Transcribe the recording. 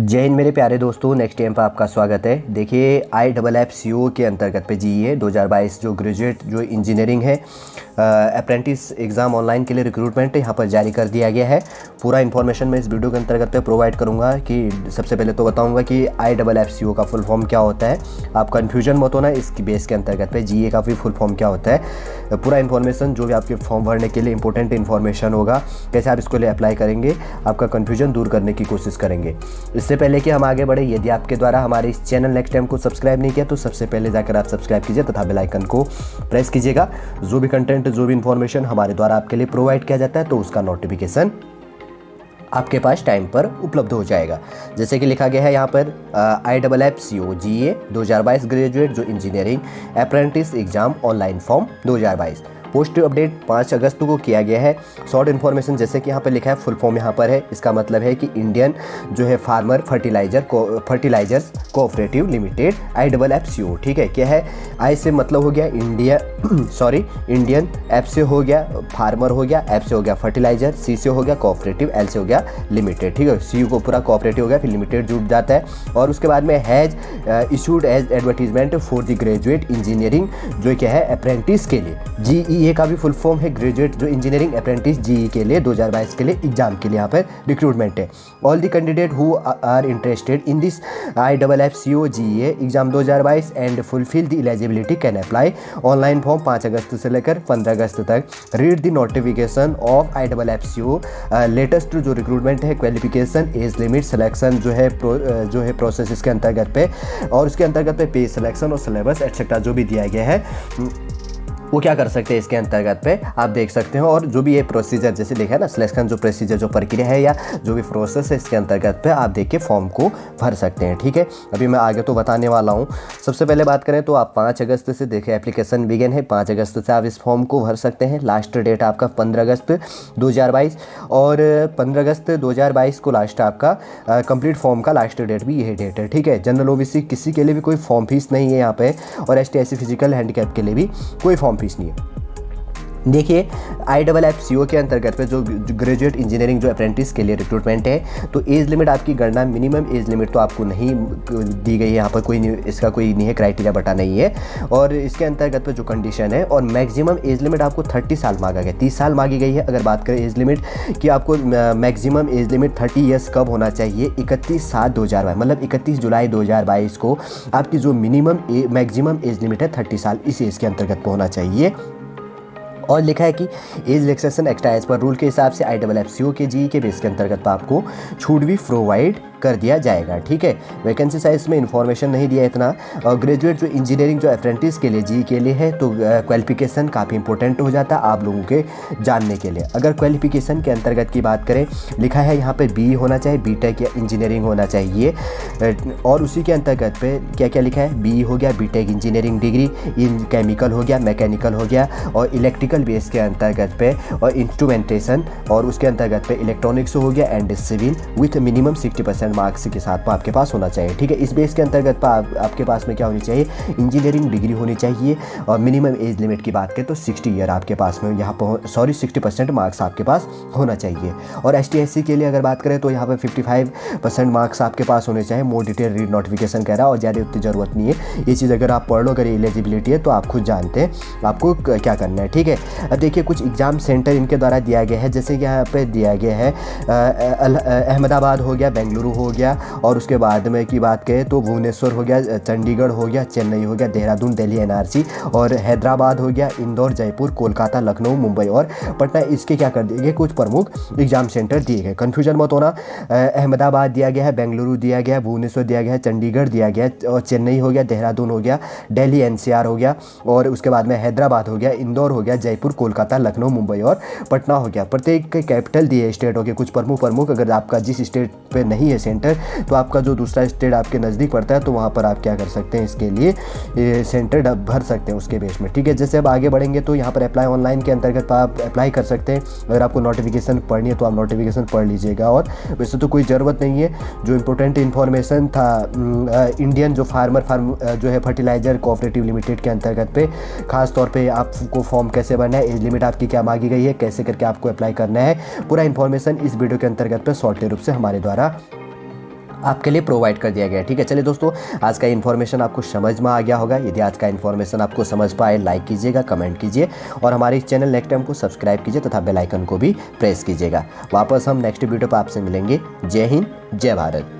जय हिंद मेरे प्यारे दोस्तों, नेक्स्ट टाइम पर आपका स्वागत है। देखिए IFFCO के अंतर्गत पे GEA 2022 जो ग्रेजुएट जो इंजीनियरिंग है अप्रेंटिस एग्ज़ाम ऑनलाइन के लिए रिक्रूटमेंट यहाँ पर जारी कर दिया गया है। पूरा इन्फॉर्मेशन मैं इस वीडियो के अंतर्गत पे प्रोवाइड करूँगा कि सबसे पहले तो बताऊँगा कि IFFCO का फुल फॉर्म क्या होता है। आप कन्फ्यूजन मत होना, इसकी बेस के अंतर्गत पे GEA का भी फुल फॉर्म क्या होता है। पूरा इन्फॉर्मेशन जो भी आपके फॉर्म भरने के लिए इंपॉर्टेंट इन्फॉर्मेशन होगा, कैसे आप इसको लिए अप्लाई करेंगे, आपका कन्फ्यूजन दूर करने की कोशिश करेंगे। इससे पहले कि हम आगे बढ़े, यदि आपके द्वारा हमारे इस चैनल नेक्स्ट टाइम को सब्सक्राइब नहीं किया तो सबसे पहले जाकर आप सब्सक्राइब कीजिए तथा बेल आइकन को प्रेस कीजिएगा। जो भी कंटेंट, जो भी इंफॉर्मेशन हमारे द्वारा आपके लिए प्रोवाइड किया जाता है तो उसका नोटिफिकेशन आपके पास टाइम पर उपलब्ध हो जाएगा। जैसे कि लिखा गया है यहाँ पर IFFCO GEA 2022 ग्रेजुएट जो engineering apprentice exam online form 2022 post update 5 अगस्त को किया गया है। शॉर्ट इन्फॉर्मेशन जैसे कि यहाँ पर लिखा है, फुल फॉर्म यहाँ पर है। इसका मतलब है कि इंडियन जो है farmer fertilisers cooperative limited IFFCO, ठीक है। क्या है, आई से मतलब हो गया इंडिया इंडियन, एफ से हो गया फार्मर हो गया, एफ से हो गया फर्टिलाइजर, सी से हो गया कोऑपरेटिव, एल से हो गया लिमिटेड, ठीक है। सी को पूरा कोऑपरेटिव हो गया, फिर लिमिटेड जुड़ जाता है। और उसके बाद में has issued as advertisement for the graduate engineering जो क्या है अप्रेंटिस के लिए। GEA का भी फुल फॉर्म है, ग्रेजुएट जो इंजीनियरिंग अप्रेंटिस GE के लिए 2022 के लिए एग्जाम के लिए यहाँ पर रिक्रूटमेंट है। All the candidate who are interested in this IFFCO GEA exam 2022 and fulfil the eligibility can apply. Online form 5 अगस्त से लेकर 15 अगस्त तक। Read the notification of IFFCO latest जो रिक्रूटमेंट है, क्वालिफिकेशन, एज लिमिट, सिलेक्शन जो है प्रोसेस इसके अंतर्गत पे, और उसके अंतर्गत पे पे सिलेक्शन और सिलेबस एक्सेट्रा जो भी दिया गया है वो क्या कर सकते हैं इसके अंतर्गत पे आप देख सकते हो। और जो भी ये प्रोसीजर जैसे लिखा है ना, सिलेक्शन जो प्रोसीजर जो प्रक्रिया है या जो भी प्रोसेस है इसके अंतर्गत पे आप देख के फॉर्म को भर सकते हैं, ठीक है। अभी मैं आगे तो बताने वाला हूँ। सबसे पहले बात करें तो आप 5 अगस्त से देखें एप्लीकेशन बिगिन है, 5 अगस्त से आप इस फॉर्म को भर सकते हैं। लास्ट डेट आपका 15 अगस्त 2022 और 15 अगस्त 2022 को लास्ट आपका कंप्लीट फॉर्म का लास्ट डेट भी यही डेट है, ठीक है। जनरल OBC किसी के लिए भी कोई फॉर्म फीस नहीं है यहाँ पे, और ST SC फिजिकल हैंडीकैप के लिए भी कोई फॉर्म फीस नहीं है। देखिए IFFCO के अंतर्गत पे जो ग्रेजुएट इंजीनियरिंग जो अप्रेंटिस के लिए रिक्रूटमेंट है, तो एज लिमिट आपकी गणना, मिनिमम एज लिमिट तो आपको नहीं दी गई है यहाँ पर, कोई नहीं, इसका कोई नहीं है, क्राइटेरिया बटा नहीं है। और इसके अंतर्गत पे जो कंडीशन है, और मैक्सिमम एज लिमिट आपको 30 साल मांगा गया, 30 साल मांगी गई है। अगर बात करें एज लिमिट कि आपको मैक्सिमम एज लिमिट 30 ईयर्स कब होना चाहिए, 31/7/2022 मतलब 31 जुलाई 2022 को आपकी जो मैक्सिमम एज लिमिट है 30 साल, इस एज के अंतर्गत पे होना चाहिए। और लिखा है कि एज रिलैक्सेशन एक्स्ट्रा एज पर रूल के हिसाब से IFFCO के GE के बेस के अंतर्गत आपको छूट भी प्रोवाइड कर दिया जाएगा, ठीक है। वैकेंसी साइज में इन्फॉर्मेशन नहीं दिया इतना। और ग्रेजुएट जो इंजीनियरिंग जो अप्रेंटिस के लिए GE के लिए है, तो क्वालिफिकेशन काफ़ी इंपॉर्टेंट हो जाता है आप लोगों के जानने के लिए। अगर क्वालिफिकेशन के अंतर्गत की बात करें, लिखा है यहाँ पे BE होना चाहिए, BTech या इंजीनियरिंग होना चाहिए। और उसी के अंतर्गत पे क्या क्या लिखा है, BE हो गया, BTech engineering degree in chemical हो गया, मैकेनिकल हो गया, और इलेक्ट्रिकल बेस के अंतर्गत पे, और इंस्ट्रूमेंटेशन, और उसके अंतर्गत पे इलेक्ट्रॉनिक्स हो गया and civil with minimum 60% marks के साथ आपके पास होना चाहिए, ठीक है। इस बेस के अंतर्गत पर आपके पास में क्या होनी चाहिए, इंजीनियरिंग डिग्री होनी चाहिए। और मिनिमम एज लिमिट की बात करें तो 60 ईयर आपके पास में यहाँ पर 60% मार्क्स आपके पास होना चाहिए। और ST SC के लिए अगर बात करें तो यहाँ पर 55% मार्क्स आपके पास होने चाहिए। मोर डिटेल रीड नोटिफिकेशन कह रहा है, और ज़्यादा उतनी ज़रूरत नहीं है। ये चीज़ अगर आप पढ़ लो, अगर एलिजिबिलिटी है तो आप खुद जानते हैं आपको क्या करना है, ठीक है। अब देखिए कुछ एग्ज़ाम सेंटर इनके द्वारा दिया गया है, जैसे कि यहाँ पे दिया गया है अहमदाबाद हो गया, बेंगलुरु हो गया, और उसके बाद में की बात करें तो भुवनेश्वर हो गया, चंडीगढ़ हो गया, चेन्नई हो गया, देहरादून, दिल्ली NRC, और हैदराबाद हो गया, इंदौर, जयपुर, कोलकाता, लखनऊ, मुंबई और पटना। इसके क्या कर दिए गए, कुछ प्रमुख एग्जाम सेंटर दिए गए। कन्फ्यूजन मत होना, अहमदाबाद दिया गया है, बेंगलुरु दिया गया है, भुवनेश्वर दिया गया है, चंडीगढ़ दिया गया है, और चेन्नई हो गया, देहरादून हो गया, दिल्ली NCR हो गया, और उसके बाद में हैदराबाद हो गया, इंदौर हो गया, जयपुर, कोलकाता, लखनऊ, मुंबई और पटना हो गया। प्रत्येक के कैपिटल दिए स्टेटों के कुछ प्रमुख। अगर आपका जिस स्टेट पे नहीं है सेंटर, तो आपका जो दूसरा स्टेट आपके नज़दीक पड़ता है तो वहाँ पर आप क्या कर सकते हैं, इसके लिए सेंटर भर सकते हैं उसके बेस में, ठीक है। जैसे अब आगे बढ़ेंगे तो यहाँ पर अप्लाई ऑनलाइन के अंतर्गत आप अप्लाई कर सकते हैं। अगर आपको नोटिफिकेशन पढ़नी है तो आप नोटिफिकेशन पढ़ लीजिएगा। और वैसे तो कोई ज़रूरत नहीं है, जो इंपॉर्टेंट इन्फॉर्मेशन था इंडियन जो फार्मर जो है फर्टिलाइजर कोऑपरेटिव लिमिटेड के अंतर्गत पे खास तौर पे आपको फॉर्म कैसे भरना है, एज लिमिट आपकी क्या मांगी गई है, कैसे करके आपको अप्लाई करना है, पूरा इन्फॉर्मेशन इस वीडियो के अंतर्गत पे शॉर्ट रूप से हमारे द्वारा आपके लिए प्रोवाइड कर दिया गया है। ठीक है, चलिए दोस्तों, आज का इन्फॉर्मेशन आपको समझ में आ गया होगा। यदि आज का इन्फॉर्मेशन आपको समझ पाए, लाइक कीजिएगा, कमेंट कीजिए और हमारे इस चैनल नेक्स्ट टाइम को सब्सक्राइब कीजिए तथा बेल आइकन को भी प्रेस कीजिएगा। वापस हम नेक्स्ट वीडियो पर आपसे मिलेंगे। जय हिंद, जय भारत।